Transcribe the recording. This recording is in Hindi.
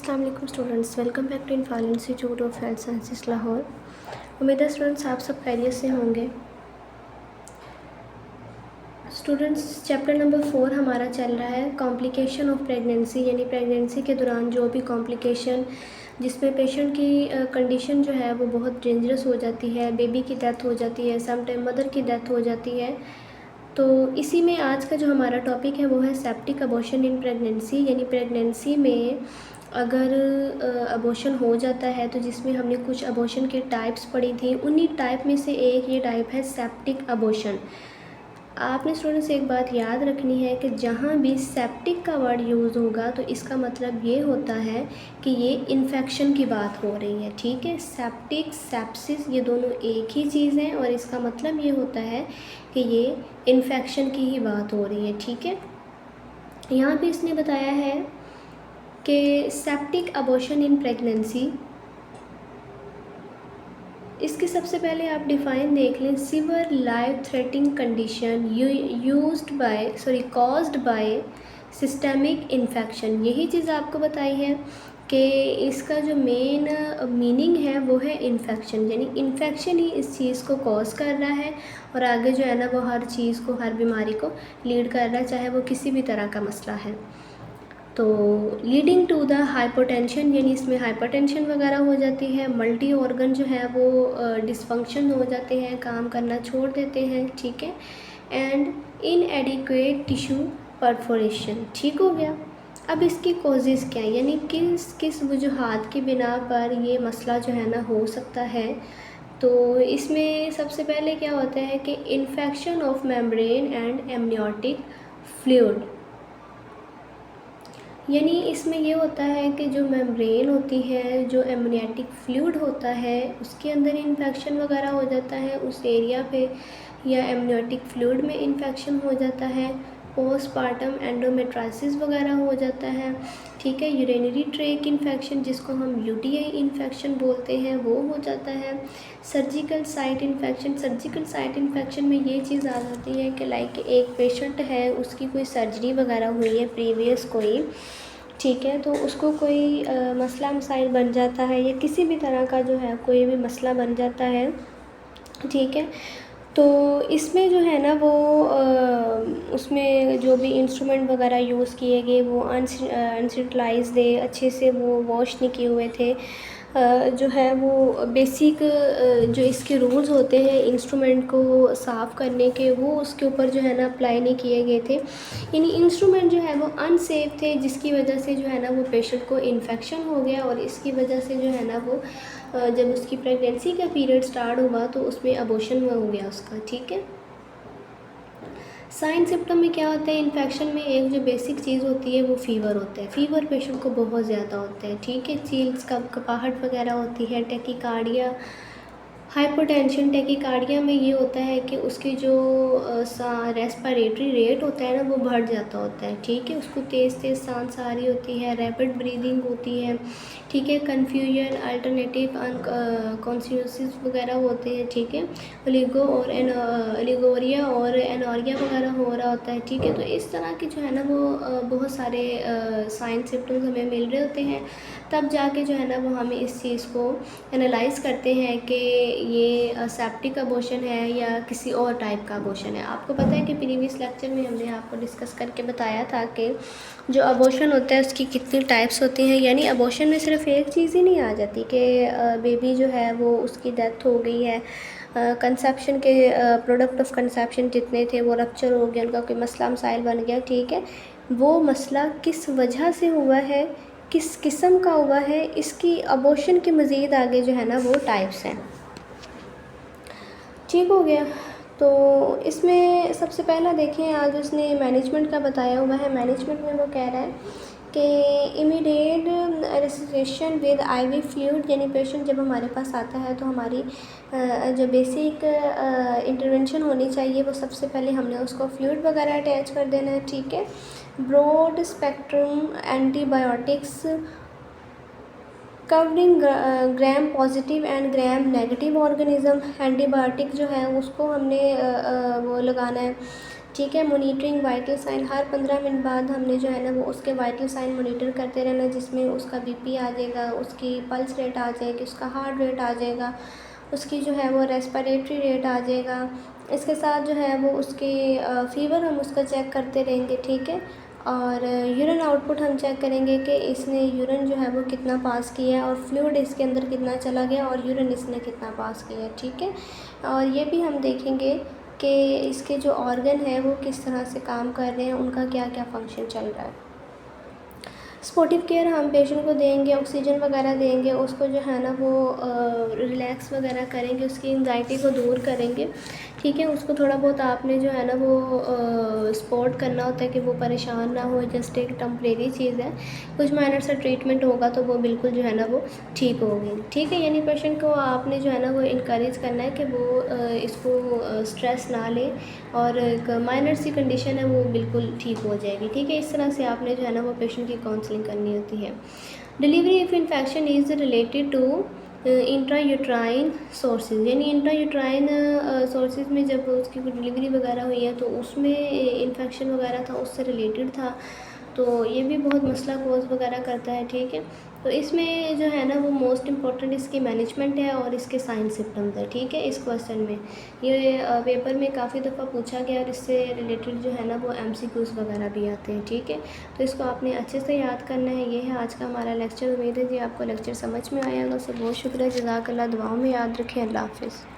अस्सलाम वालेकुम students, welcome back to Infal institute of health sciences Lahore. उम्मीद है स्टूडेंट्स आप सब खैरियत से होंगे। स्टूडेंट्स चैप्टर नंबर 4 हमारा चल रहा है कॉम्प्लिकेशन ऑफ प्रेगनेंसी, यानी प्रेगनेंसी के दौरान जो भी कॉम्प्लिकेशन जिसमें पेशेंट की कंडीशन जो है वो बहुत डेंजरस हो जाती है, बेबी की डेथ हो जाती है, सम टाइम मदर की डेथ हो जाती है। तो इसी में आज का जो हमारा टॉपिक है वो है सेप्टिक अबॉर्शन इन प्रेगनेंसी, यानी प्रेगनेंसी में अगर अबॉर्शन हो जाता है तो जिसमें हमने कुछ अबॉर्शन के टाइप्स पढ़ी थी, उन्हीं टाइप में से एक ये टाइप है सेप्टिक अबॉर्शन। आपने स्टूडेंट्स एक बात याद रखनी है कि जहाँ भी सेप्टिक का वर्ड यूज़ होगा तो इसका मतलब ये होता है कि ये इन्फेक्शन की बात हो रही है। ठीक है, सेप्टिक सेप्सिस ये दोनों एक ही चीज़ हैं और इसका मतलब ये होता है कि ये इन्फेक्शन की ही बात हो रही है। ठीक है, यहाँ पे इसने बताया है कि सेप्टिक अबॉर्शन इन प्रेगनेंसी, इसके सबसे पहले आप डिफ़ाइन देख लें। Sewer life threatening condition caused by systemic infection, यही चीज़ आपको बताई है कि इसका जो मेन मीनिंग है वो है इन्फेक्शन, यानी इन्फेक्शन ही इस चीज़ को कॉज कर रहा है और आगे जो है ना वो हर चीज़ को, हर बीमारी को लीड कर रहा है, चाहे वो किसी भी तरह का मसला है। तो लीडिंग टू द हाइपोटेंशन, यानी इसमें हाइपरटेंशन वगैरह हो जाती है, मल्टी ऑर्गन जो है वो डिसफंक्शन हो जाते हैं, काम करना छोड़ देते हैं। ठीक है, एंड इनएडिक्वेट टिश्यू परफोरेशन। ठीक हो गया। अब इसकी कॉजेज़ क्या है, यानी किस किस वजूहात की बिना पर ये मसला जो है ना हो सकता है। तो इसमें सबसे पहले क्या होता है कि infection of membrane and amniotic fluid, यानी इसमें ये होता है कि जो मेम्ब्रेन होती है, जो एमनियोटिक फ्लूइड होता है, उसके अंदर इन्फेक्शन वगैरह हो जाता है उस एरिया पे, या एमनियोटिक फ्लूइड में इन्फेक्शन हो जाता है, पोस्टपार्टम एंडोमेट्राइसिस वगैरह हो जाता है। ठीक है, यूरिनरी ट्रैक इन्फेक्शन जिसको हम यूटीआई इन्फेक्शन बोलते हैं वो हो जाता है। Surgical site infection, surgical site infection में ये चीज़ आ जाती है कि लाइक एक पेशेंट है, उसकी कोई सर्जरी वगैरह हुई है प्रीवियस कोई, ठीक है, तो उसको कोई मसला मसाइल बन जाता है या किसी भी तरह का जो है कोई भी मसला बन जाता है। ठीक है, तो इसमें जो है ना वो उसमें जो भी इंस्ट्रूमेंट वगैरह यूज़ किए गए वो अनसिटलाइज्ड है, अच्छे से वो वॉश नहीं किए हुए थे। जो है वो बेसिक जो इसके रूल्स होते हैं इंस्ट्रूमेंट को साफ़ करने के, वो उसके ऊपर जो है ना अप्लाई नहीं किए गए थे, यानी इंस्ट्रूमेंट जो है वो अनसेफ थे, जिसकी वजह से जो है ना वो पेशेंट को इन्फेक्शन हो गया और इसकी वजह से जो है ना वो जब उसकी प्रेगनेंसी का पीरियड स्टार्ट हुआ तो उसमें अबॉर्शन हो गया उसका। ठीक है, साइन सिम्टम में क्या होता है इन्फेक्शन में, एक जो बेसिक चीज़ होती है वो फ़ीवर होता है, फ़ीवर पेशेंट को बहुत ज़्यादा होता है। ठीक है, चील्स का कपाहट वगैरह होती है, टैकीकार्डिया, हाइपोटेंशन। टैकीकार्डिया में ये होता है कि उसकी जो रेस्पिरेटरी रेट होता है ना वो बढ़ जाता होता है। ठीक है, उसको तेज़ तेज़ सांस आ रही होती है, रैपिड ब्रीदिंग होती है। ठीक है, कन्फ्यूजन, अल्टरनेटिव अनकॉन्शियसिस वगैरह होते हैं। ठीक है, ओलिगोरिया और एनोरिया वगैरह हो रहा होता है। ठीक है, तो इस तरह के जो है ना वो बहुत सारे साइन सिम्टम्स हमें मिल रहे होते हैं, तब जाके जो है ना वो हमें इस चीज़ को एनालाइज़ करते हैं कि ये सेप्टिक अबॉर्शन है या किसी और टाइप का अबॉर्शन है। आपको पता है कि प्रीवियस लेक्चर में हमने आपको डिस्कस करके बताया था कि जो अबॉर्शन होता है उसकी कितनी टाइप्स होती हैं, यानी अबॉर्शन में सिर्फ एक चीज़ ही नहीं आ जाती कि बेबी जो है वो उसकी डेथ हो गई है, कंसेप्शन के प्रोडक्ट ऑफ कंसेप्शन जितने थे वो रप्चर हो गया, उनका कोई मसला मसाइल बन गया। ठीक है, वो मसला किस वजह से हुआ है, किस किस्म का हुआ है, इसकी अबॉर्शन के मज़ीद आगे जो है ना वो टाइप्स हैं। ठीक हो गया, तो इसमें सबसे पहला देखें आज उसने मैनेजमेंट का बताया हुआ है। मैनेजमेंट में वो कह रहा है कि इमीडिएट रेसिस्टेशन विद आईवी फ्लूइड, यानी पेशेंट जब हमारे पास आता है तो हमारी जो बेसिक इंटरवेंशन होनी चाहिए वो सबसे पहले हमने उसको फ्लूइड वगैरह अटैच कर देना है। ठीक है, broad spectrum antibiotics covering gram positive and gram negative organism, antibiotic जो है उसको हमने वो लगाना है। ठीक है। मॉनिटरिंग वाइटल साइन, हर 15 मिनट बाद हमने जो है ना वो उसके वाइटल साइन मॉनिटर करते रहना, जिसमें उसका बीपी आ जाएगा, उसकी पल्स रेट आ जाएगी, उसका हार्ट रेट आ जाएगा, उसकी जो है वो रेस्पिरेटरी रेट आ जाएगा। इसके साथ जो है वो उसके फ़ीवर हम उसका चेक करते रहेंगे, ठीक है। और यूरिन आउटपुट हम चेक करेंगे कि इसने यूरिन जो है वो कितना पास किया है और फ्लूइड इसके अंदर कितना चला गया और यूरिन इसने कितना पास किया है, ठीक है। और ये भी हम देखेंगे कि इसके जो ऑर्गन है वो किस तरह से काम कर रहे हैं, उनका क्या क्या फंक्शन चल रहा है। सपोर्टिव केयर हम पेशेंट को देंगे, ऑक्सीजन वगैरह देंगे, उसको जो है ना वो रिलैक्स वगैरह करेंगे, उसकी एंजाइटी को दूर करेंगे, ठीक है। उसको थोड़ा बहुत आपने जो है ना वो सपोर्ट करना होता है कि वो परेशान ना हो, जस्ट एक टेम्परेरी चीज़ है, कुछ माइनर सा ट्रीटमेंट होगा तो वो बिल्कुल जो है ना वो ठीक होगी, ठीक है। यानी पेशेंट को आपने जो है ना वो इनकरेज करना है कि वो इसको स्ट्रेस ना ले और एक माइनर सी कंडीशन है वो बिल्कुल ठीक हो जाएगी, ठीक है। इस तरह से आपने जो है ना वो पेशेंट की काउंसलिंग करनी होती है। Delivery if infection is related to intrauterine sources, यानी इंट्रायूट्राइन सोर्सेज में जब उसकी कोई डिलीवरी वगैरह हुई है तो उसमें इन्फेक्शन वगैरह था, उससे रिलेटेड था, तो ये भी बहुत मसला कोज वगैरह करता है, ठीक है। तो इसमें जो है ना वो मोस्ट इम्पॉर्टेंट इसकी मैनेजमेंट है और इसके साइन सिम्टम्स है, ठीक है। इस क्वेश्चन में ये पेपर में काफ़ी दफ़ा पूछा गया और इससे रिलेटेड जो है ना वो MCQs वगैरह भी आते हैं, ठीक है। तो इसको आपने अच्छे से याद करना है। ये है आज का हमारा लेक्चर। उम्मीद है जी आपको लेक्चर समझ में आएगा। सो बहुत शुक्रिया, जज़ाकल्लाह। दुआओं में याद रखें। अल्लाह हाफ़िज़।